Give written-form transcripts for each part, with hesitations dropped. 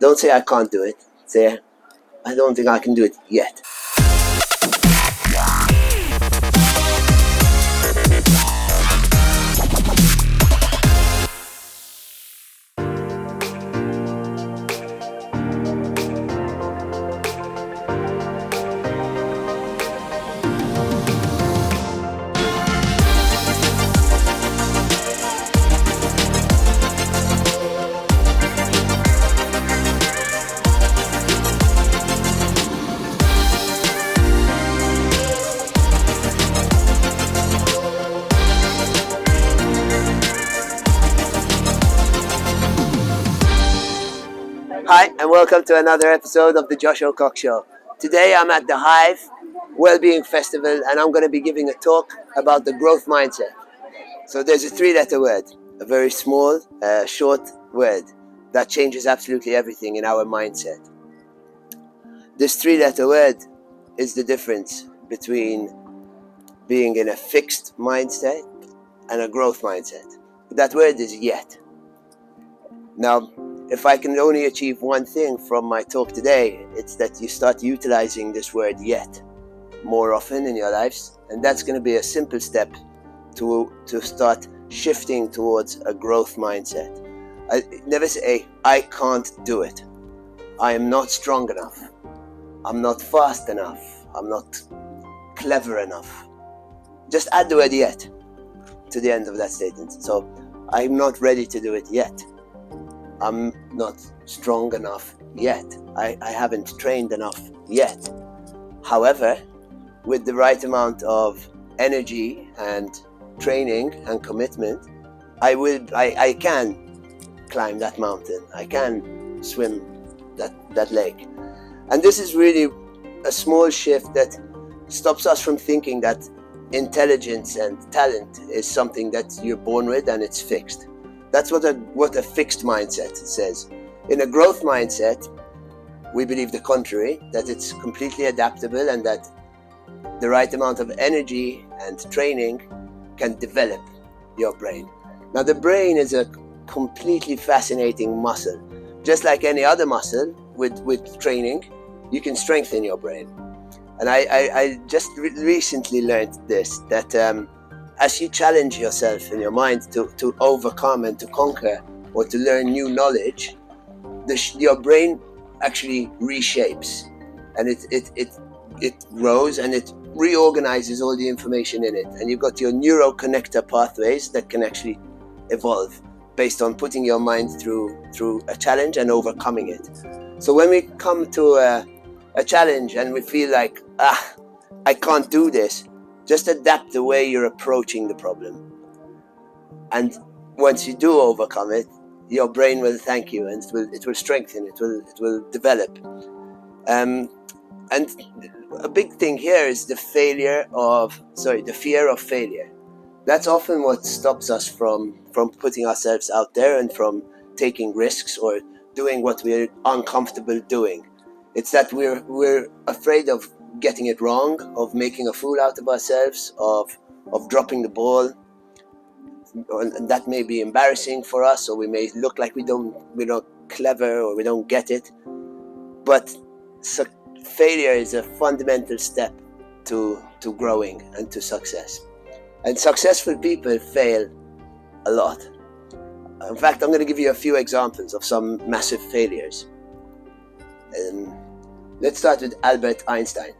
Don't say I can't do it. Say, I don't think I can do it yet. Hi, and welcome to another episode of the Josh O'Cock Show. Today I'm at the Hive Wellbeing Festival, and I'm going to be giving a talk about the growth mindset. So there's a three-letter word, a very small, short word that changes absolutely everything in our mindset. This three-letter word is the difference between being in a fixed mindset and a growth mindset. That word is yet. Now, if I can only achieve one thing from my talk today, it's that you start utilizing this word yet more often in your lives, and that's going to be a simple step to start shifting towards a growth mindset. I never say, I can't do it. I am not strong enough. I'm not fast enough. I'm not clever enough. Just add the word yet to the end of that statement. So, I'm not ready to do it yet. I'm not strong enough yet. I haven't trained enough yet. However, with the right amount of energy and training and commitment, I can climb that mountain. I can swim that lake. And this is really a small shift that stops us from thinking that intelligence and talent is something that you're born with and it's fixed. That's what a fixed mindset says. In a growth mindset, we believe the contrary, that it's completely adaptable and that the right amount of energy and training can develop your brain. Now, the brain is a completely fascinating muscle. Just like any other muscle, with training, you can strengthen your brain. And I just recently learned this, that as you challenge yourself in your mind to overcome and to conquer or to learn new knowledge, your brain actually reshapes, and it grows and it reorganizes all the information in it, and you've got your neuroconnector pathways that can actually evolve based on putting your mind through a challenge and overcoming it. So when we come to a challenge and we feel like, I can't do this, just adapt the way you're approaching the problem. And once you do overcome it, your brain will thank you, and it will strengthen, it will develop. And a big thing here is the fear of failure. That's often what stops us from putting ourselves out there and from taking risks or doing what we're uncomfortable doing. It's that we're afraid of getting it wrong, of making a fool out of ourselves, of dropping the ball, and that may be embarrassing for us, or we may look like we're not clever or we don't get it. But failure is a fundamental step to growing and to success. And successful people fail a lot. In fact, I'm going to give you a few examples of some massive failures. Let's start with Albert Einstein.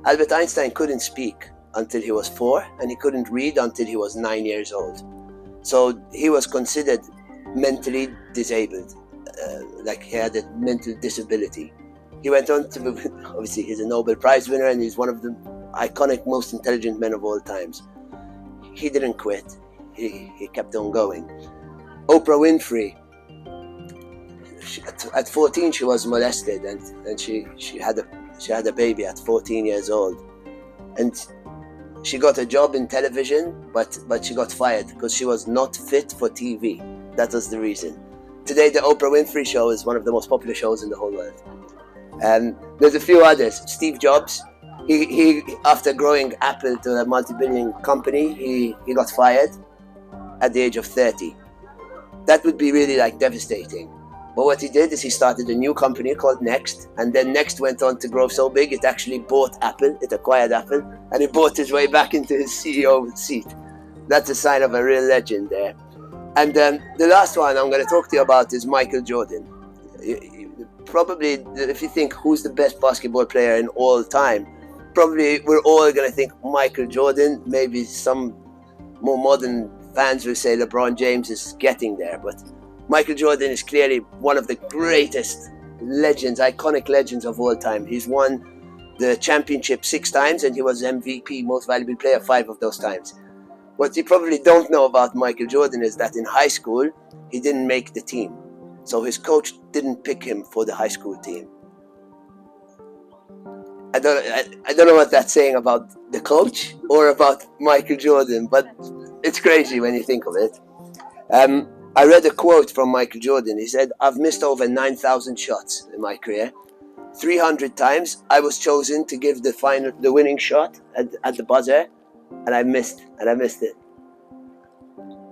Albert Einstein couldn't speak until he was 4, and he couldn't read until he was 9 years old. So he was considered mentally disabled, like he had a mental disability. He went on to, obviously he's a Nobel Prize winner and he's one of the iconic, most intelligent men of all times. He didn't quit, he kept on going. Oprah Winfrey, at 14 she was molested, and she had a baby at 14 years old, and she got a job in television, but she got fired because she was not fit for TV. That was the reason. Today the Oprah Winfrey Show is one of the most popular shows in the whole world. And there's a few others. Steve Jobs, he after growing Apple to a multi-billion company, he got fired at the age of 30. That would be really devastating. But what he did is he started a new company called Next, and then Next went on to grow so big it actually bought Apple. It acquired Apple, and he bought his way back into his CEO seat. That's a sign of a real legend there. And the last one I'm going to talk to you about is Michael Jordan. Probably, if you think who's the best basketball player in all time, probably we're all going to think Michael Jordan. Maybe some more modern fans will say LeBron James is getting there, but Michael Jordan is clearly one of the greatest legends, iconic legends of all time. He's won the championship 6 times, and he was MVP, most valuable player, 5 of those times. What you probably don't know about Michael Jordan is that in high school, he didn't make the team. So his coach didn't pick him for the high school team. I don't know what that's saying about the coach or about Michael Jordan, but it's crazy when you think of it. I read a quote from Michael Jordan. He said, "I've missed over 9,000 shots in my career. 300 times I was chosen to give the winning shot at the buzzer, and I missed it.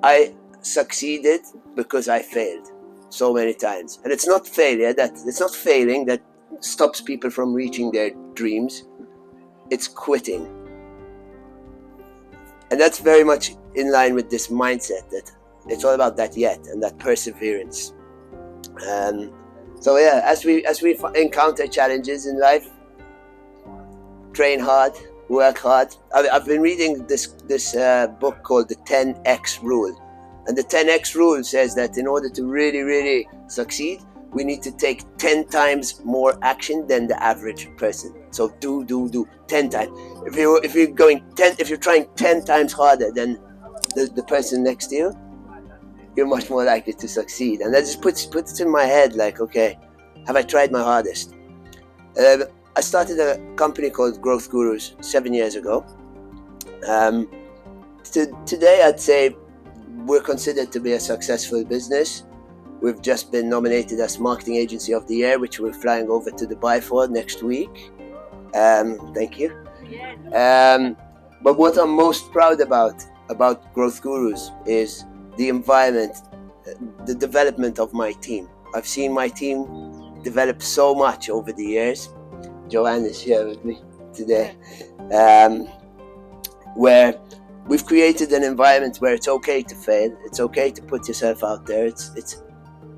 I succeeded because I failed so many times." And it's not failing that stops people from reaching their dreams. It's quitting. And that's very much in line with this mindset that it's all about that yet and that perseverance. So yeah, as we encounter challenges in life, train hard, work hard. I've been reading this book called the 10X Rule, and the 10X Rule says that in order to really succeed, we need to take 10 times more action than the average person. So do 10 times. If you're trying 10 times harder than the person next to you, you're much more likely to succeed. And that just puts it in my head, like, okay, have I tried my hardest? I started a company called Growth Gurus 7 years ago. Today, I'd say we're considered to be a successful business. We've just been nominated as Marketing Agency of the Year, which we're flying over to Dubai for next week. Thank you. But what I'm most proud about Growth Gurus is the environment, the development of my team. I've seen my team develop so much over the years. Joanne is here with me today, where we've created an environment where it's okay to fail. It's okay to put yourself out there.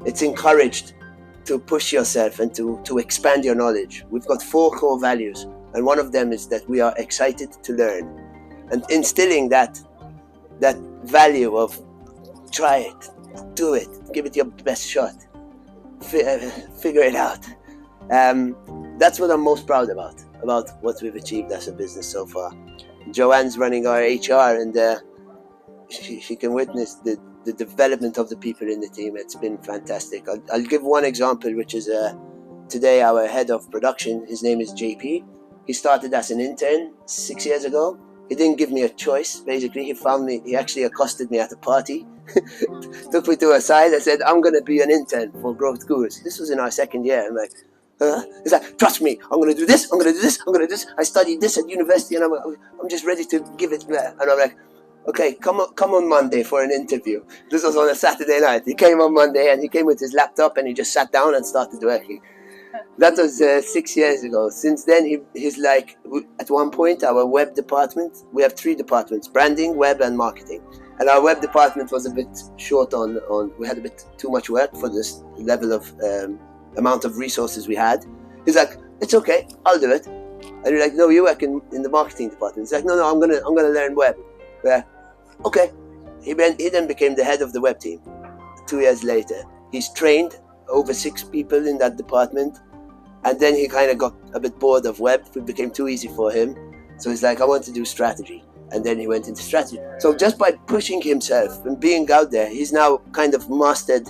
It's encouraged to push yourself and to expand your knowledge. We've got 4 core values, and one of them is that we are excited to learn, and instilling that value of try it, do it, give it your best shot, figure it out. That's what I'm most proud about what we've achieved as a business so far. Joanne's running our HR, and she can witness the development of the people in the team. It's been fantastic. I'll give one example, which is today our head of production. His name is JP. He started as an intern 6 years ago. He didn't give me a choice. Basically, he found me. He actually accosted me at a party, took me to a side and said, "I'm going to be an intern for Growth Gurus." This was in our 2nd year. I'm like, he's like, "Trust me, I'm going to do this, I'm going to do this, I'm going to do this. I studied this at university, and I'm just ready to give it." And I'm like, "Okay, come on Monday for an interview." This was on a Saturday night. He came on Monday, and he came with his laptop, and he just sat down and started working. That was 6 years ago. Since then, he's like, at one point, our web department, we have 3 departments: branding, web, and marketing. And our web department was a bit short on we had a bit too much work for this level of amount of resources we had. He's like, "It's okay, I'll do it." And we're like, "No, you work in the marketing department." He's like, "No, I'm gonna learn web." Okay. He then became the head of the web team. 2 years later, he's trained over 6 people in that department, and then he kind of got a bit bored of web. It became too easy for him, so he's like, "I want to do strategy," and then he went into strategy. So just by pushing himself and being out there, he's now kind of mastered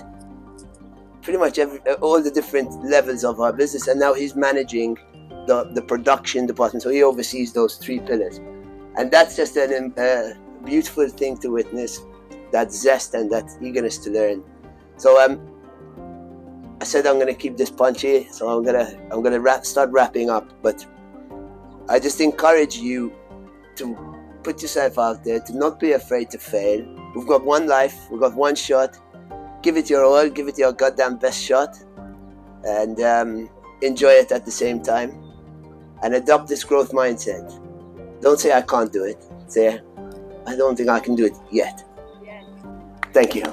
pretty much all the different levels of our business, and now he's managing the production department. So he oversees those 3 pillars, and that's just a beautiful thing to witness, that zest and that eagerness to learn. So I said I'm gonna keep this punchy, so I'm gonna start wrapping up. But I just encourage you to put yourself out there, to not be afraid to fail. We've got one life, we've got one shot. give it your all, give it your goddamn best shot, and enjoy it at the same time. And adopt this growth mindset. Don't say I can't do it. Say I don't think I can do it yet. Thank you.